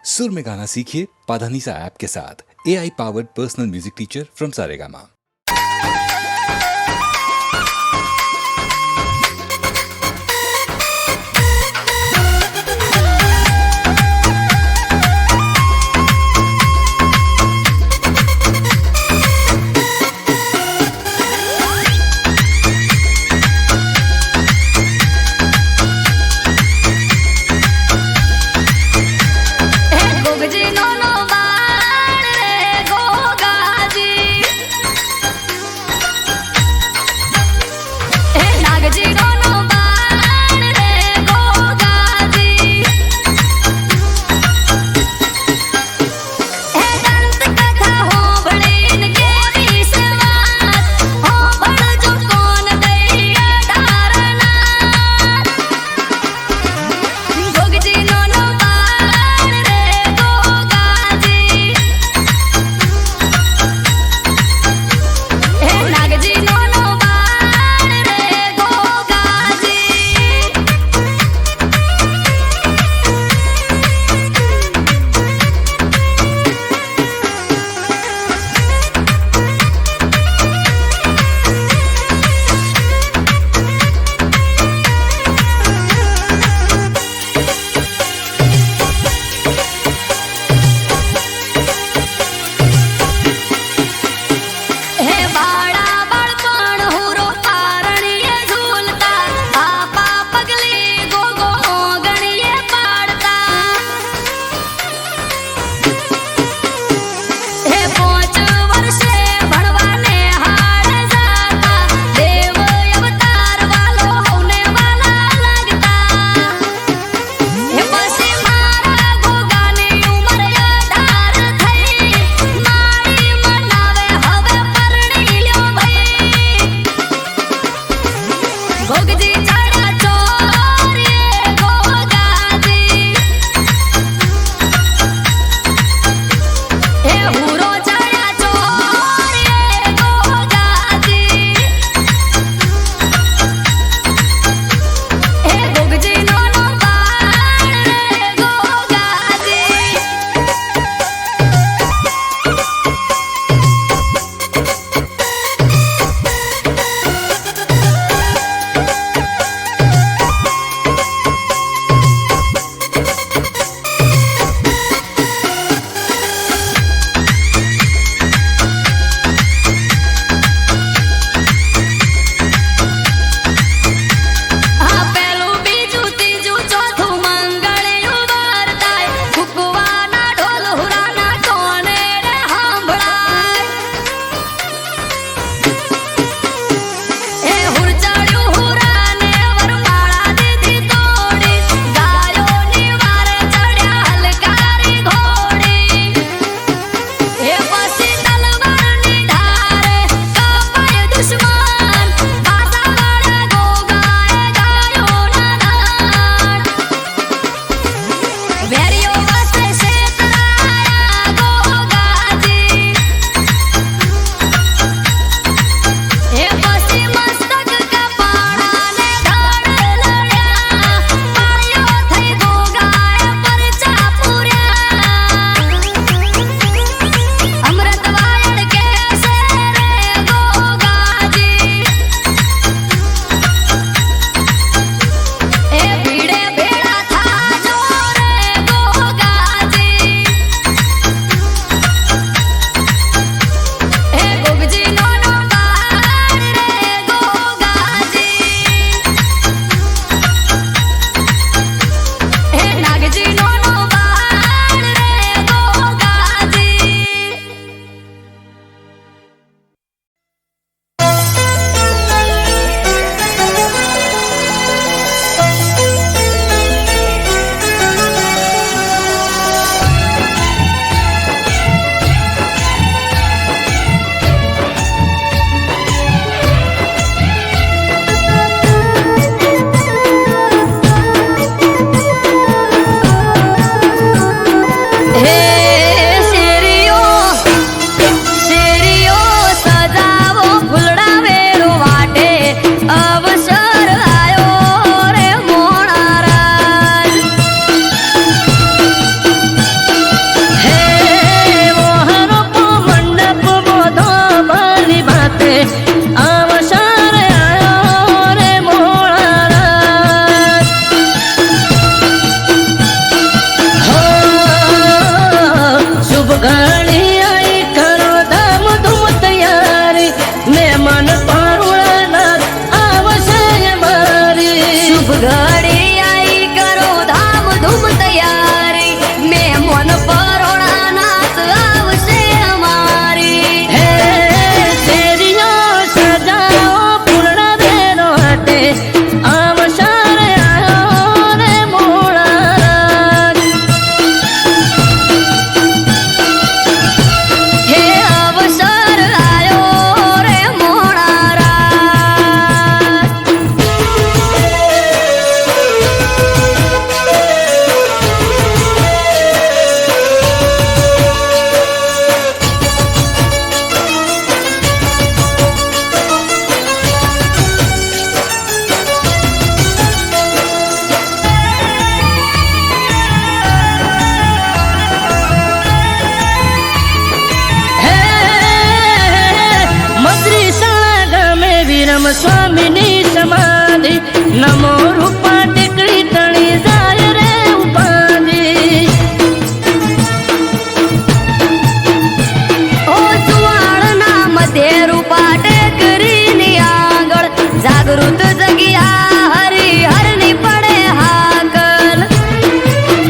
सुर में गाना सीखिए पाधानीसा ऐप के साथ। AI powered personal music teacher from Saregama. આમ સ્વામીની સમાધિ નમો રૂપા ટેકડી તણી જાય રે ઉપાધિ ઓ સુવાળના મધ્ય રૂપા ટેકરીની આગળ જાગૃત જગ્યા હરી હરની પડે હાકલ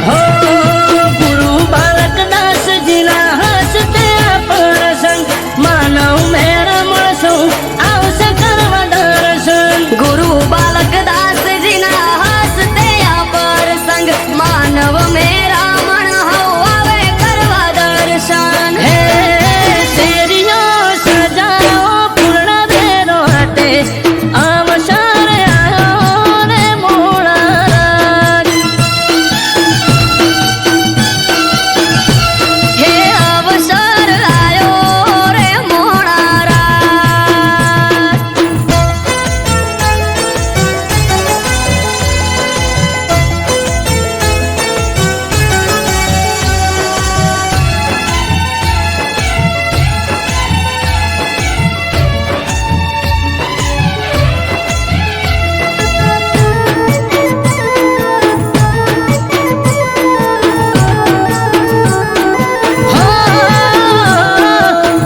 હો ગુરુ બાલક દાસજીના હસ્તે પ્રસંગ માનવ મેર મળશું આવશે કરવા દર્શન ગુરુ બાલક દાસજીના હસ્તે આ પ્રસંગ માનવ મેરા મણ હો આવે કરવા દર્શન હે શેરીઓ સજાઓ પૂર્ણ દેરો હટે અવસર આયો રે મોળા હે અવસર આયો રે મોણા રાત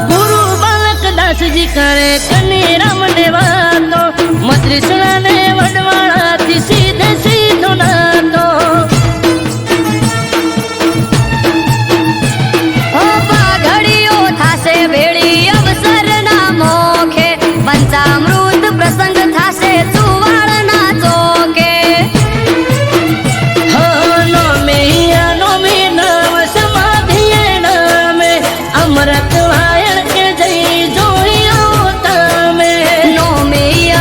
ગુરુ બાલક દાસજી કરે કની રમને વાતો મદ્રિસણાને વડવાળાથી સીધે સીધો નાતો ઓ પાઘડીઓ થાશે ભેળી અવસરના મોખે પંચામૃત પ્રસંગ થાશે સુવાળના ચોકે નોમી નામ સમાધિએ નામે અમૃત વાયણ કે જઈ જોઈ આવો તમે નોમી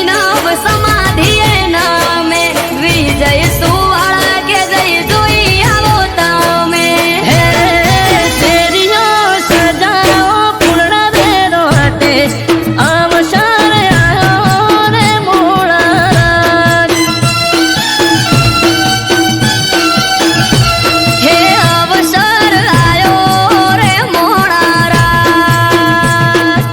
નવ સમાધિએ નામે વિજય સુવાળા કે જઈ જોઈ આવો તમે હે શેરીઓ સજાઓ પૂર્ણ દેરો હટે અવસર આયો રે મોળા હે અવસર આયો રે મોણા રાત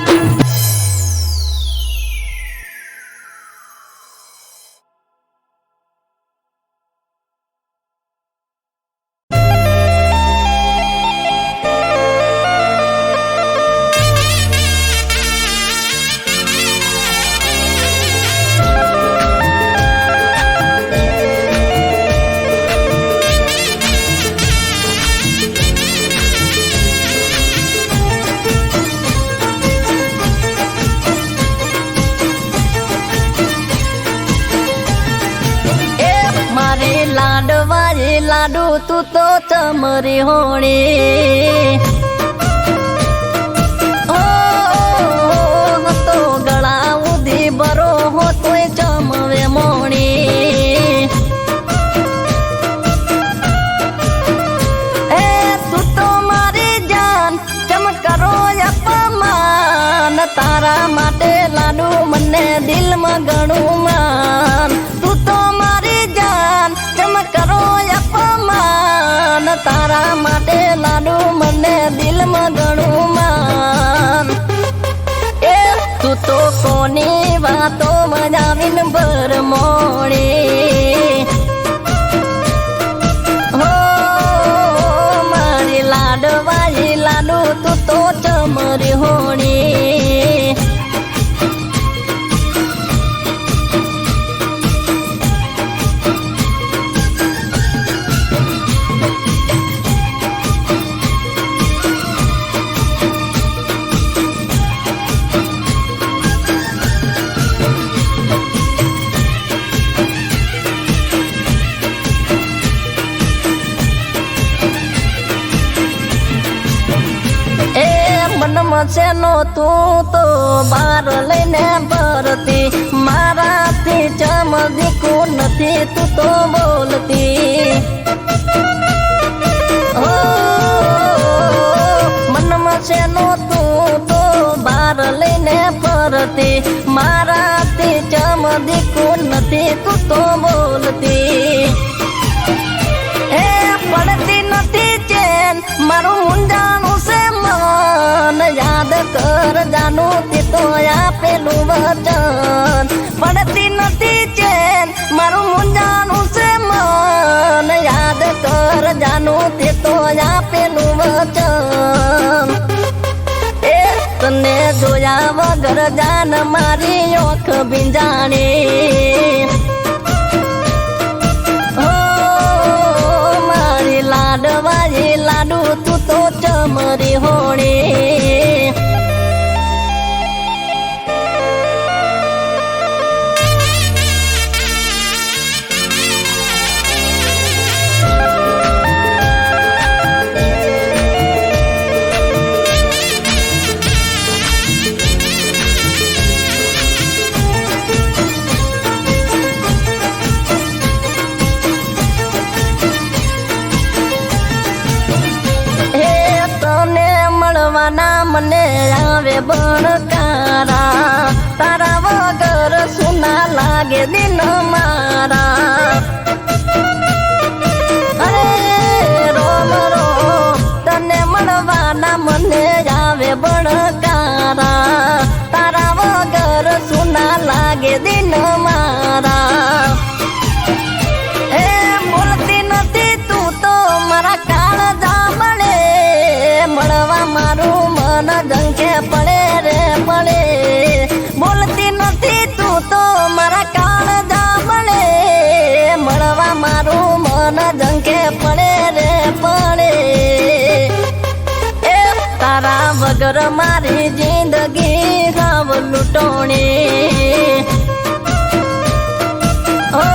એ મારે લાડવાએ લાડુ તું તો ચમરી હોણી ઓ તો ગળા ઉધી બરો હો તોય ચમવે મોણી એ તું તો મારી જાન ચમ કરો અપમાન તારા માટે લાડુ મને દિલમાં ઘણું માન તું તો મારી જાન ચમ કરો અપમાન તારા માટે લાડુ મને દિલમાં ઘણું માન એ તું તો કોની વાતો મજાવીન ભર મોડી હો મારી લાડવાઈ લાડુ તું તો ચમરી હોણી મનમસેનો તું તો બાર લઈને ભરતી મારાથી ચમદીકું નથી તું તો બોલતી ઓ મનમસેનો તું તો બાર લઈને ફરતી મારાથી ચમદીકું નથી તું તો બોલતી એ પડતી નથી ચેન મારું મુંજાનું છે મન યાદ કર જાનું તે તો આપેલું વચન પડતી નથી ચેન મારું મુંજાનું છે મન યાદ કર જાનું તે તો આપેલું વચન એ તને જોયા વગર જાન મારી ઓખ ભીંજાણી લાડવાજી લાડુ તું તો ચમરી હોણી મને આવે બણકારા તારા વગર સુના લાગે દિન મારા અરે રોમ રોમ તને મળવાના મને આવે બણકારા તારા વગર સુના લાગે દિન મારા એ બોલતી નથી તું તો મારા કાળ જામણે મળવા મારું મન જંકે પડે રે પડે બોલતી નથી તું તો મારા કાળ જામણે મળવા મારું મન જંકે પડે રે પડે એ તારા વગર મારી જિંદગી હાવ લૂંટોણી ઓ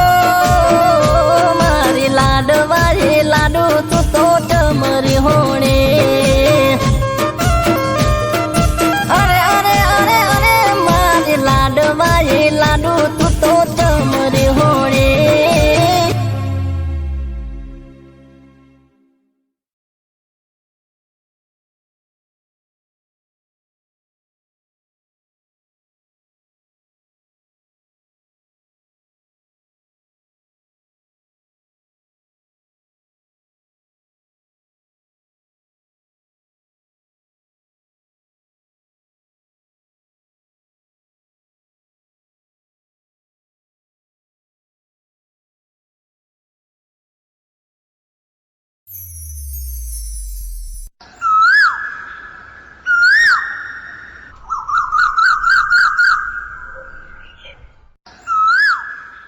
મારી લાડવાળી લાડુ તું તો ચમરી હોણી લાડવાળી લાડુ તું તો ચમરી હોણી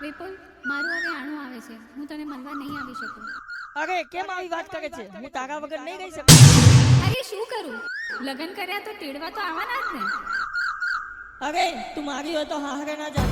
વિપુલ મારું હવે આણું આવે છે હું તને મળવા નહીં આવી શકું અરે કેમ આવી વાત કરે છે હું તારા વગર નહીં રહી શકું અરે શું કરું લગ્ન કર્યા તો તેડવા તો આવવાના જ ને અરે તું મારી હોય તો હારે ના જા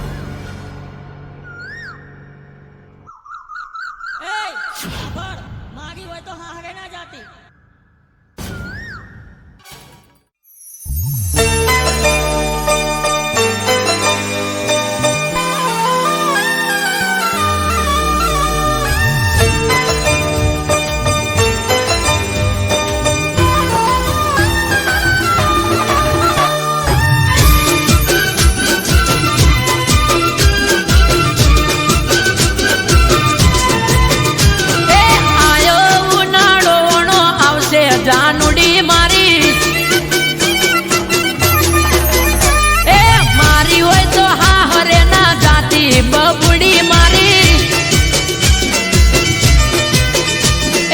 મારી હોય તો હારે ના જાતી બબુડી મારી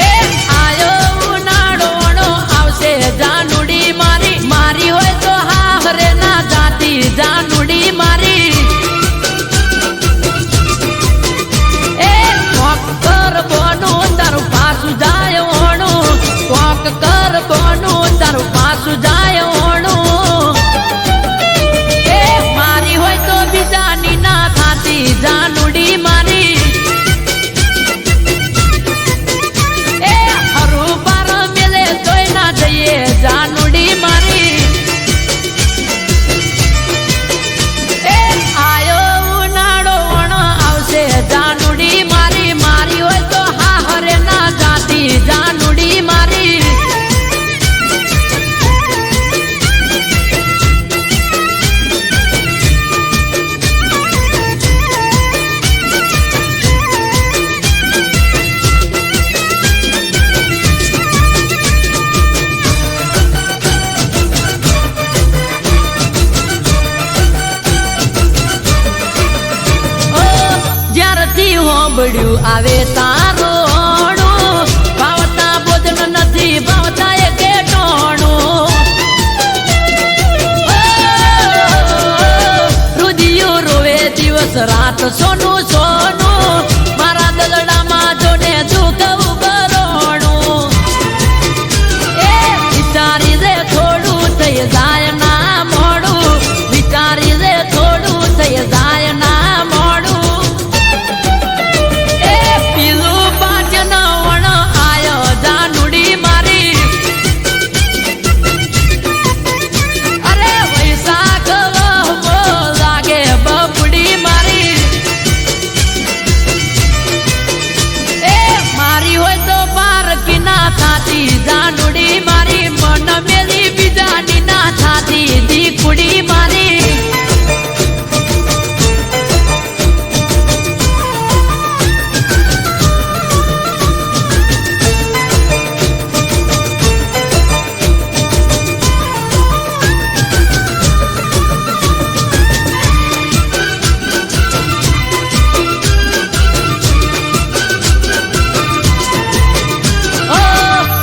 એ આયો ઉનાળો આવશે જાનુડી મારી મારી હોય તો હારે ના જાતી જાનુડી મારી એ કોક કર બોનું તારું પાછું જાય ઓણું કોક કર બોનું તારું પાછું જાય ઓણું એ મારી હોય તો બીજાની ના થાતી જાનુડી મારી એ હરું પાર મેલે જોઈ ના જઈએ જાનુડી મારી એ આયો ઉનાળો વણો આવશે જાનુડી મારી મારી હોય તો હારે ના જાતી જાનુડી મારી સાંભળ્યું આવે તારોણું ભાવતા ભોજન નથી ભાવતા એ કેટોણું રુદિયો રોવે દિવસ રાત સોનું સોનું મારા દલડામાં જોને દુઃખ કરોણું એ વિચારી રે થોડું થઈ જાય ના મોડું વિચારી રે થોડું થઈ જાય ના મોડું એ પીલું પાટણ વણ આયો જાનુડી મારી અરે વૈશાખ વહમો લાગે બબડી મારી એ મારી હોય તો પારકી ના થાતી જાનુડી મારી મન મેલી બીજાની ના થાતી દીકુડી મારી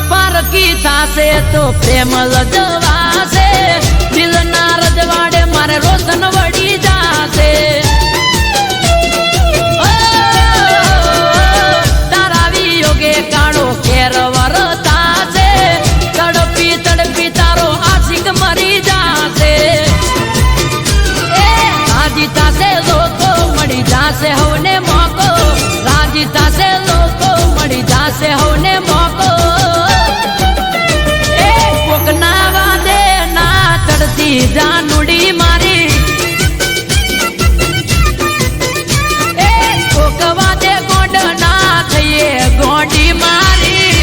પારકી થાશે તો પ્રેમ લજવાશે દિલના રજવાડે મારે રોશન વળી જાશે તારાવી યોગે કાળો કેર વરતાશે તડપી તડપી તારો આશિક મરી જાશે એ રાજી થાશે લોકો મળી જાશે હવને મોકો રાજી થાશે લોકો મળી જાશે હવને મોકો એ કોકના વાદે ના ચડતી જાનુડી મારી એ કોક વાદે ગોંડ ના થઈએ ગોંડી મારી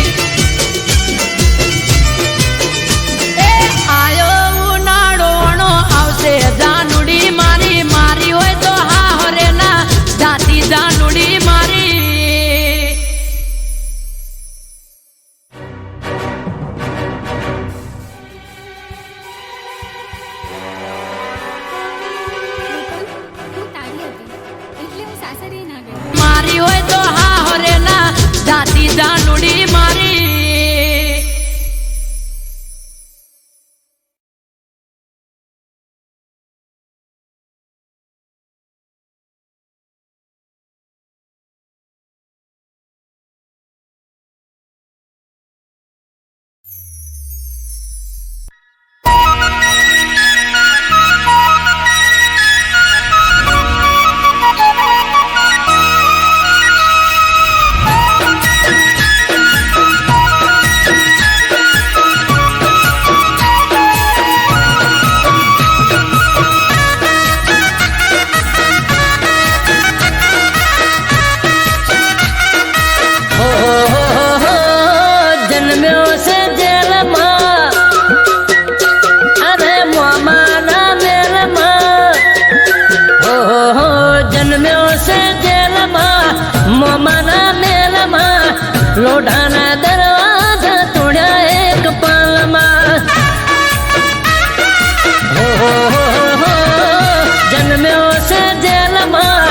એ આયો ઉનાળોણો આવશે જાનુડી મારી મારી હોય તો હા હરે ના જાતી જાનુડી મારી વિપુલ હું તારી હતી એટલે હું સાસરે ના ગઈ મારી હોય તો હા હરે ના જાતી જાનુડી મારી જન્મ્યો છે જેલમાં અરે મોમાના મેલમાં હો જન્મ્યો છે જેલમાં મોમાના મેલમાં લોઢાના દરવાજા તોડ્યા એક પાલમાં હો જન્મ્યો છે જેલમાં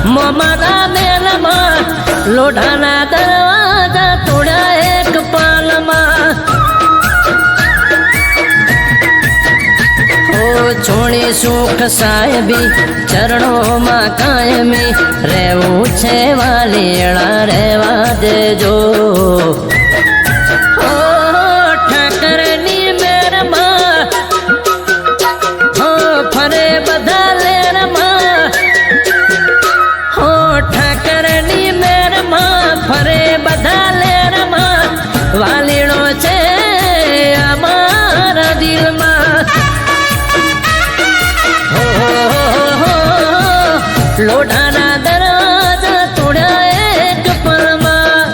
મોમાના મેલમાં લોઢાના દરવાજા તોડ્યા એક પાલમાં હો છોડી સુખ સાહેબી ચરણોમાં કાયમી રહેવું છે વાલીણા રહેવા દેજો હો ઠાકરની મેરમાં હો ફરે બધા લેરમાં હો ઠાકરની મેરમાં ફરે બધા લેરમાં વાલીણો છે અમારા દિલમાં લોઢાના દરવાજા તોડ્યા એક પળમાં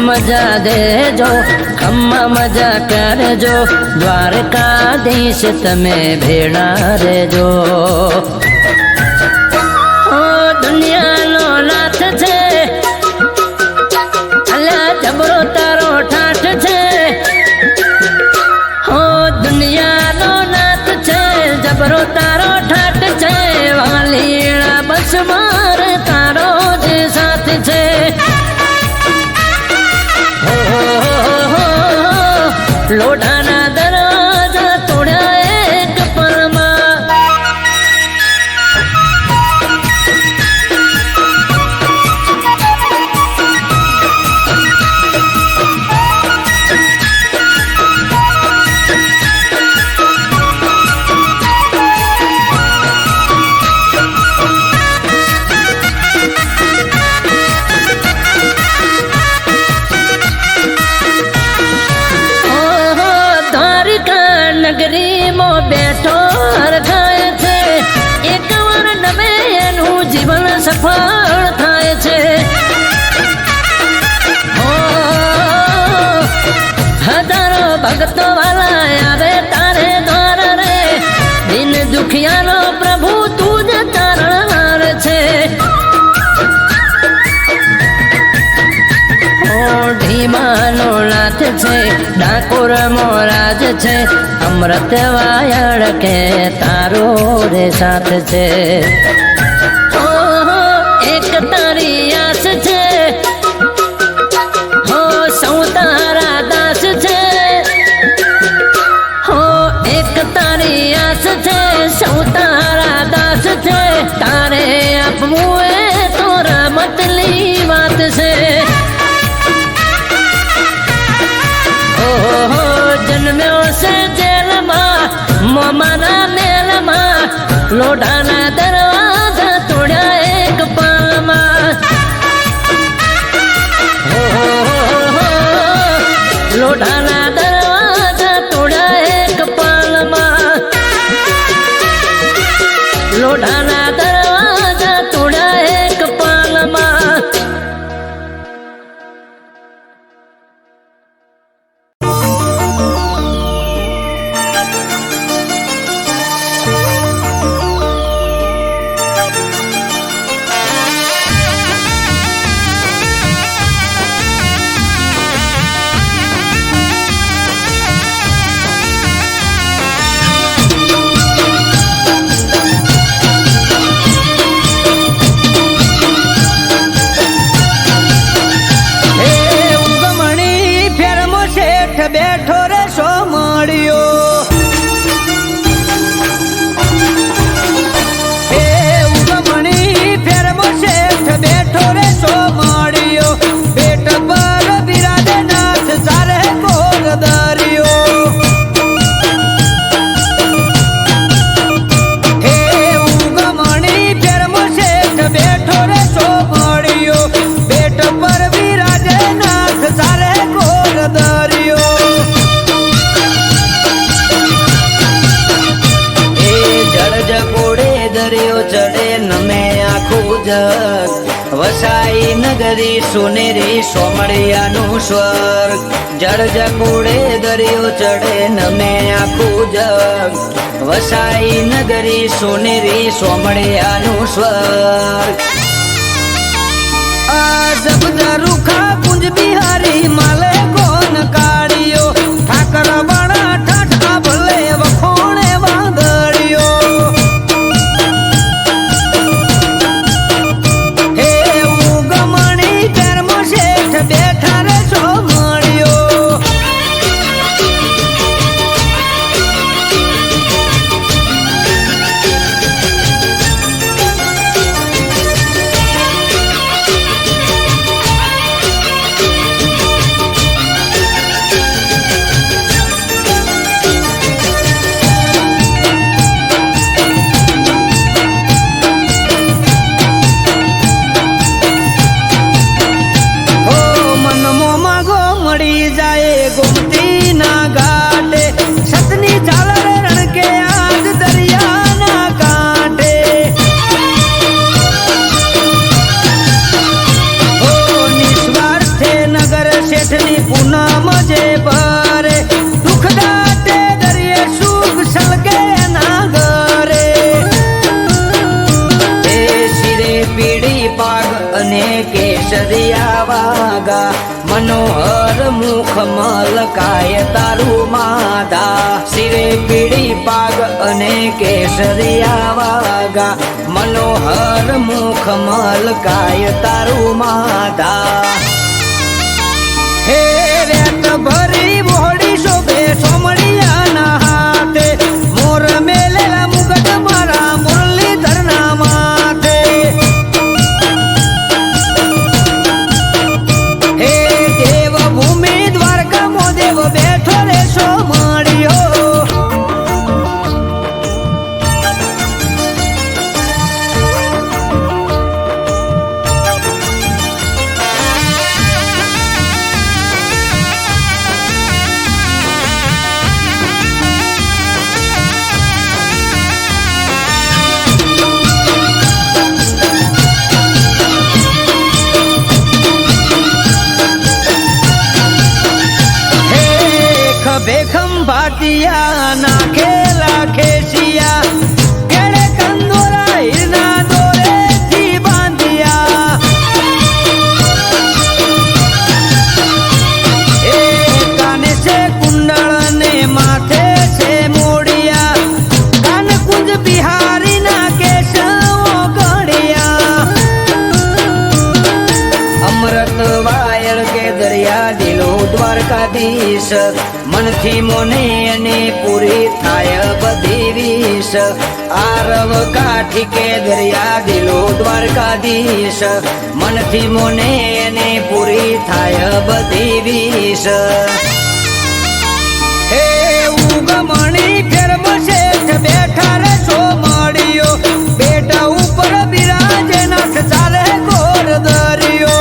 मजा देजो खम्मा मजा करजो द्वारकाधीश तमे भेड़ा रेजो ओ दुनिया नो नाथ छे अल्लाह जबरो तारो ठाठ छे ओ दुनिया नो नाथ छे जबरो तारो ठाठ छे वालीड़ा बस मार तारो जे साथ छे लोढ़ाना दरवाजा तोड़ा एक पलमा नगरी मो बैठो हर खाए छे एक वर नवे एनु जीवन सफल थाय छे ओ हजारों भक्तो वाला आवे तारे द्वार रे दिन दुखिया नो प्रभु तुझ तारणहार छे ढीमानो नाथ छे ડાકોર મોરાજ છે અમૃત વાયળ કે તારો રે સાથ છે એક તારી આસ છે હો સૌ તારા દાસ છે હો એક તારી આસ છે સૌ તારા દાસ છે તારે આપવું એ તો રમતની વાત છે जन्म्यो से जेल मां मोमाना मेल मां लोढ़ाना दरवाजा तोड़ा एक पामा लोढ़ाना दरवाजा तोड़ा एक पालमा लोढ़ाना दरवाजा तोड़ा एक पालमा बैठो रे सो माड़ियो हे उगमणी फेर मोशेठ बैठो रे सो माड़ियो पेट पर बिराजे नाथ सारे गोर दरियो हे उगमणी फेर मोशेठ बैठो रे सो माड़ियो पेट पर बिराजे नाथ सारे गोर दरियो जगोड़े दरियो चढ़े नमे आखू जग वसाई नगरी सोनेरी सोमड़िया नु स्वर्ग जड़ जगोड़े दरियो चढ़े नमे आखू जग वसाई नगरी सोनेरी सोमड़िया नु स्वर्ग जब जरूखा कुंज बिहारी माले कोन काड़ियो ठाकर बड़ा ठाठा भले वखोणे वादड़ियो हे उगमणी कर्म शेठ बैठा रे सो माड़ियो પીળી પાગ અને કેસરિયા વાગા મનોહર મુખ મલકાય તારું માધા શિરે પીળી પાગ અને કેસરિયા વાગા મનોહર મુખ મલકાય તારું માધા હે રેત ભરી મોડી શોભે સોમડિયાના હાથે મોર મેલેલા મુગટ મારા મુરલીધરના માથે હે દેવ ભૂમિ દ્વારકા મો દેવ બેઠો રે સોમડિયો બેખમ ભાટિયા નાખેલા ખેસિયા કેળે કંદોરા હીરના દોરેથી બાંધિયા એ કાને છે કુંડળ ને માથે છે મોડિયા કાન કુંજ બિહારી ના કેશવો ગણ્યા અમૃત વાયળ કે દરિયા દિલો દ્વારકાધીશ મનથી મોને અને પૂરી થાય બધી વિશ આરવ કાઠી કે દરિયા દિલો દ્વારકાધીશ મનથી મોને અને પૂરી થાય બધી વિશ હે ઉગમણી ફેરમ શેઠ બેઠા રે સોમડિયો બેટા ઉપર બિરાજે નાથ ચાલે ગોર દરિયો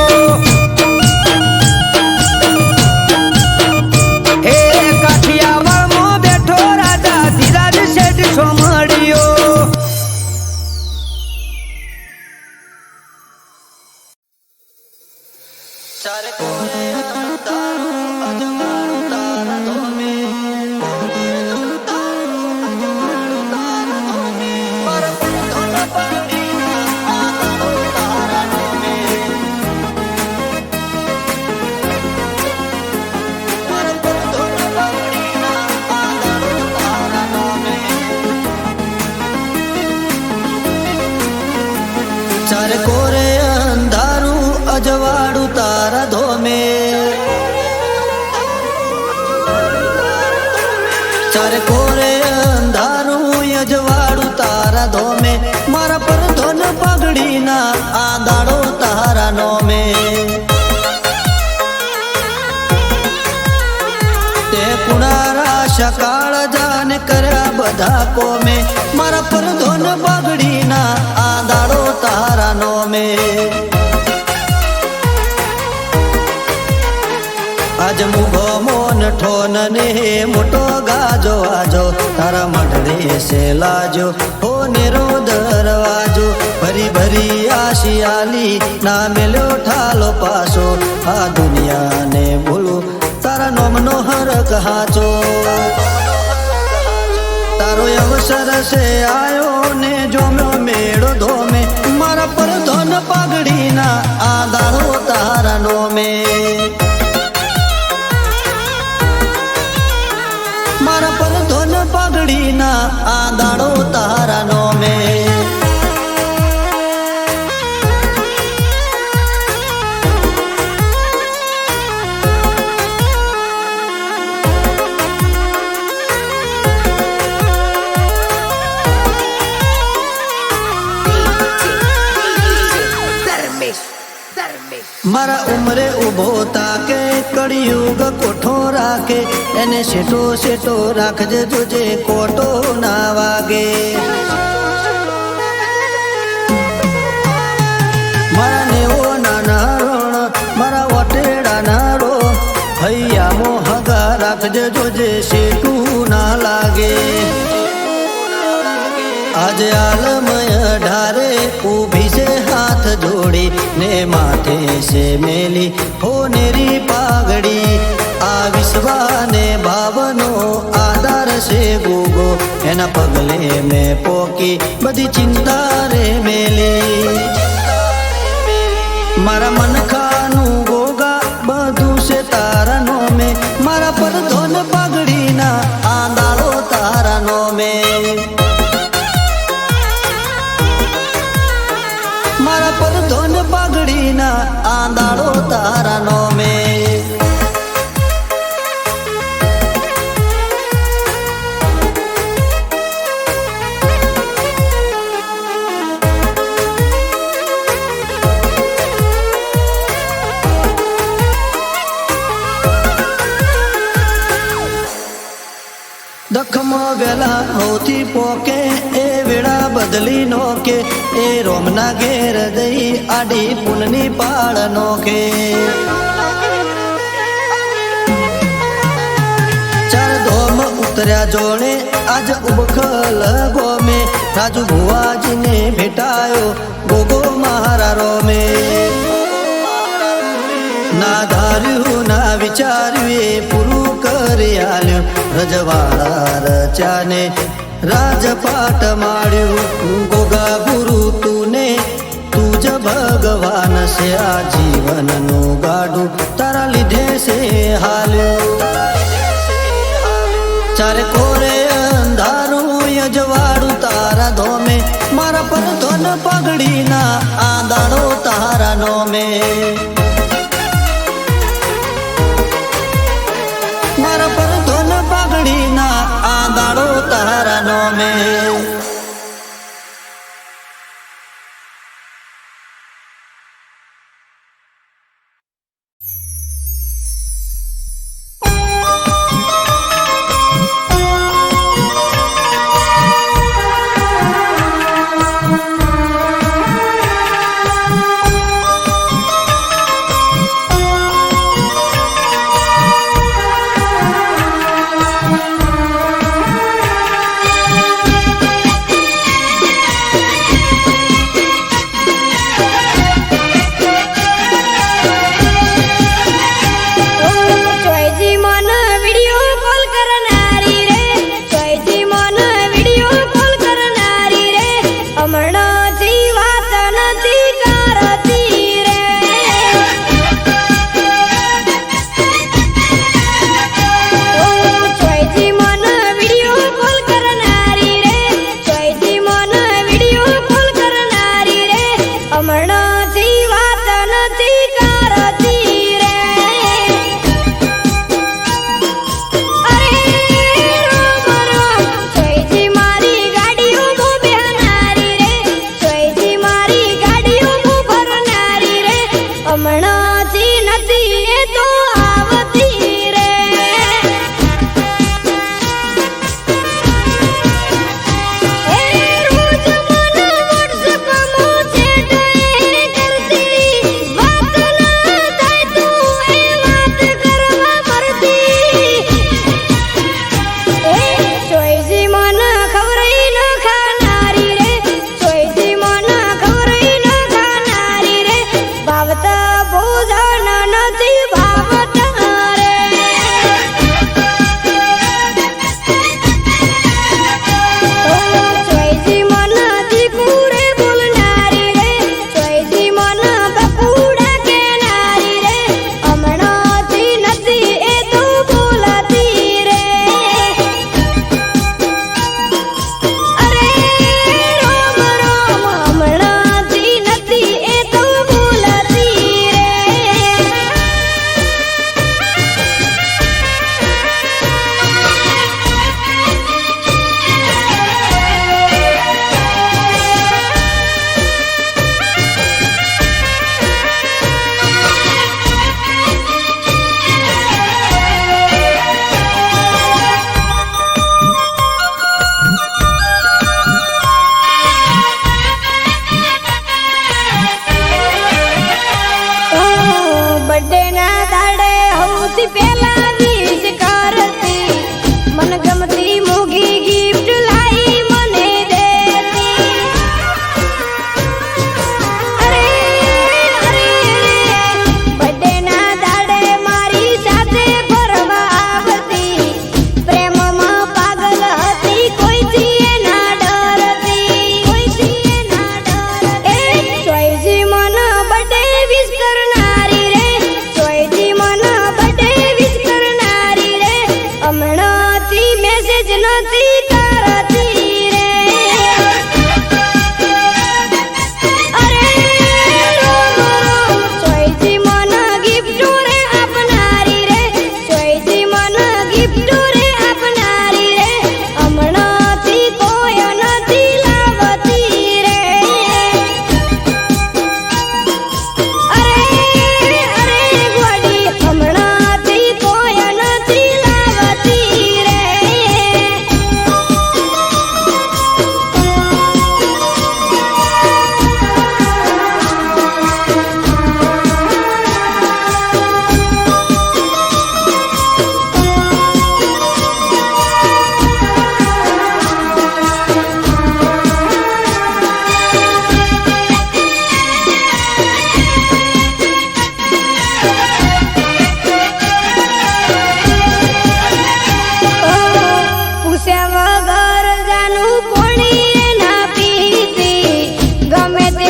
ચાર કોરે અંધારું અજવાળું તારા ધોમે ચાર કોરે અંધારું અજવાળું તારા ધોમે મારા પર ધોન પગડીના આ દાડો તારા નોમે તે કુણારા સકાળ જાન કર્યા બધા કોમે મારા પર ધોન પગડીના આ દાડો તારા નોમે આજ મુગો મોન ઠોન ને મોટો ગાજો આજો તારા મઢડે છે લાજો હો નેરો દરવાજો ભરી ભરી આશિયાલી ના મેલ્યો ઠાલો પાસો આ દુનિયાને ભૂલું તારા નોમનો હરક હાચો તારો અવસર છે આયો ને જોમ્યો મેળો ધોમે મારા પર ધોન પાઘડીના આ દાડો તારા નોમે મારા પર ધોન પાઘડીના આ દાડો તારા નોમે મારા ઉમરે ઉભો તાકે કળિયુગ કોઠો રાખે એને શેઠો શેઠો રાખજે જોજે કોટો ના વાગે મારા નેવો નાના રણ મારા વટેડા નારો હૈયા મોહગા રાખજે જોજે શેઠું ના લાગે આજે આલમય ઢારે ઊભી છે હાથ જોડી ને માથે છે મેલી હોનેરી પાઘડી આ વિશ્વાને ભાવનો આધાર છે ગોગો એના પગલે મેં પોકી બધી ચિંતા રે મેલી મારા મન ખાનું ગોગા બધું છે તારા નોમે મારા પર ધોન પાઘડીના આંદાળો તારા નોમે મારા પર ધોન પાઘડીના આંદાળો તારા નોમે દખમાં વેલા હોતી પોકે એ વેળા બદલી નો કે એ રોમના ઘેર દઈ આડી પુનની પાળ નો કે ચાર ધોમ ઉતર્યા જોડે આજ ઉબખલ ગોમે રાજુ ભુવાજીને ભેટાયો ગોગો મારા રોમે ના ધાર્યું ના વિચાર્યું એ પૂરું કરી આલ્યું રજવાડા રચાને રાજપાટ માળ્યું ગોગા ગુરુ તુને તુજ ભગવાન છે આ જીવનનું ગાડું તારા લીધે છે હાલ્યું ચારે કોરે અંધારું યજવાડું તારા ધોમે મારા પર ધોન પગડીના આંદાડો તારા નોમે મારા પર ધોન પાઘડીના આંદાળો તારા નોમે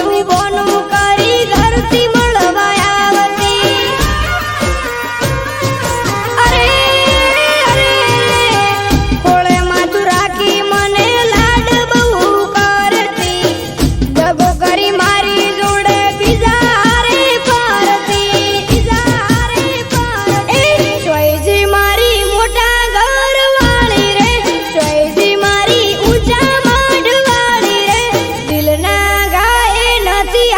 હું બોનું કરી ઘરથી મળવા આવતી અરે અરે ખોળે માથું રાખી મને લાડ બહુ કરતી દગો કરી મારી જોડે બીજા હારે ફરતી એ ચોઈજી મારી મોટા ઘર વાળી રે ચોઈજી મારી ઊંચા માઢ વાળી રે દિલના ગાય નથી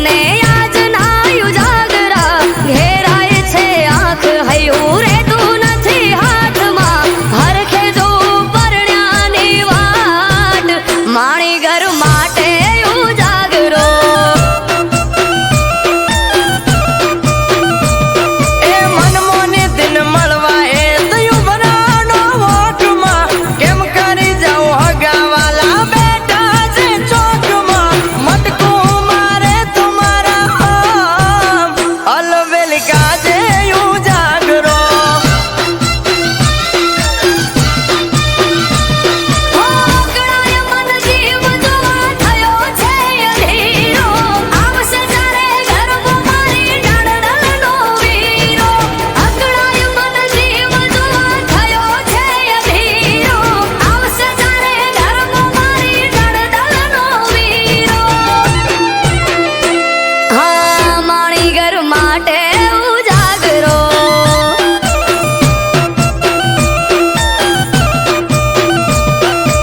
મને આજ નાયું જાગરા ઘેરાય છે આંખ હૈયું રેતું નથી હાથમાં હરખે જો પરણ્યાની વાટ માણી ઘર માટે ઉજાગરો એ મનમોને દિન મળવા એ તયું બનાનો વોટમાં કેમ કરી જાઉં હગાવાલા બેટા છે ચોકમાં મટકું મારે તમારા અલવેલ કાજે ઉજાગરો ઓગળાય મન જીવ જોવા થયો છે અધીરો આવશે જ્યારે ઘરમાં મારી ડાળડલનો વીરો ઓગળાય મન જીવ જોવા થયો છે અધીરો આવશે જ્યારે ઘરમાં મારી ડાળડલનો વીરો હા માણી ઘર માટે ઉજાગરો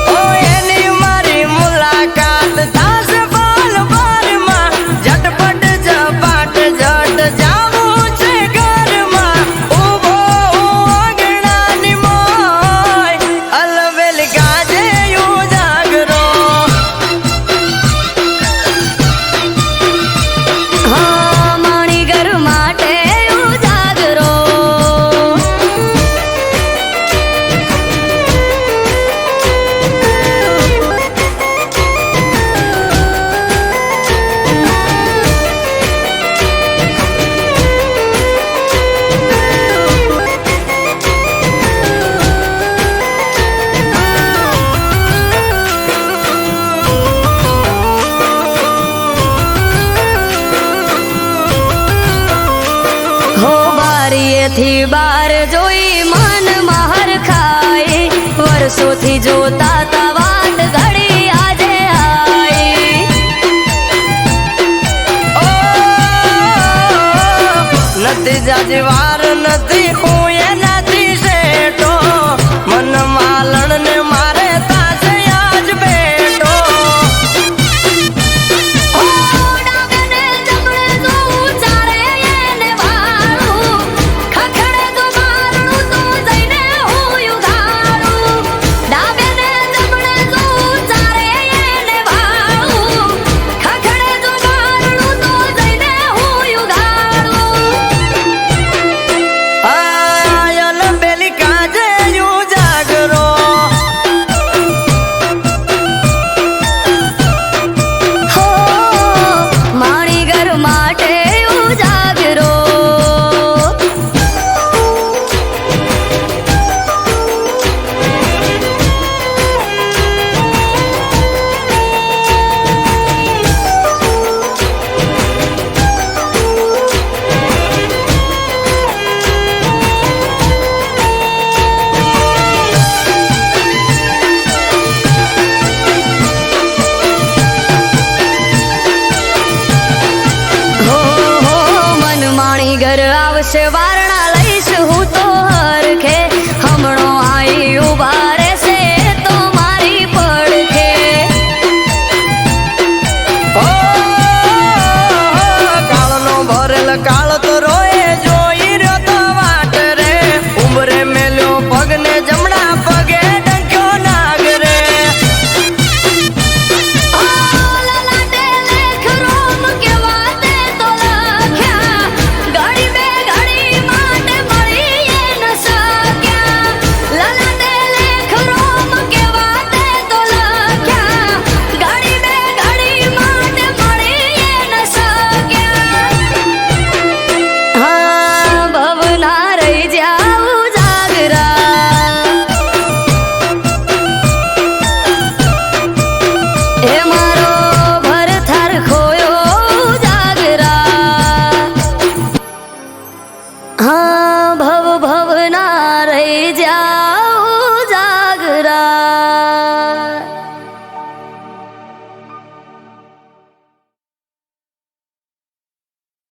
ઓ એની મારી મુલાકાત થાશે બાલબારમાં ઝટપટ ઝપાટ ઝટ જાવું છે ઘરમાં ઊભો આંગણાની મોય અલવેલ કાજે ઉજાગરો હા માણી ઘર માટે ઉજાગરો હો બારીએથી બાર જોઈ મન મહર ખાય વર્ષોથી જોતા તા વાત ઘડી આજે આઈ નથી જાજી વાર નથી હું એનાથી શેઠો મન માલણ ને મારે તાસે આજ બેઠો ઓ ડાબેને જમણે જોઉં ચારે એને વાળું ખખડે તો મારણું તો જઈને હું ઉઘાડું ડાબેને જમણે જોઉં ચારે એને વાળું ખખડે તો મારણું તો જઈને હું ઉઘાડું આયલ બેલી કાજે ઉજાગરો હો માણી ઘર માટે ઉજાગરો હો મન માણી ઘર આવશે વાર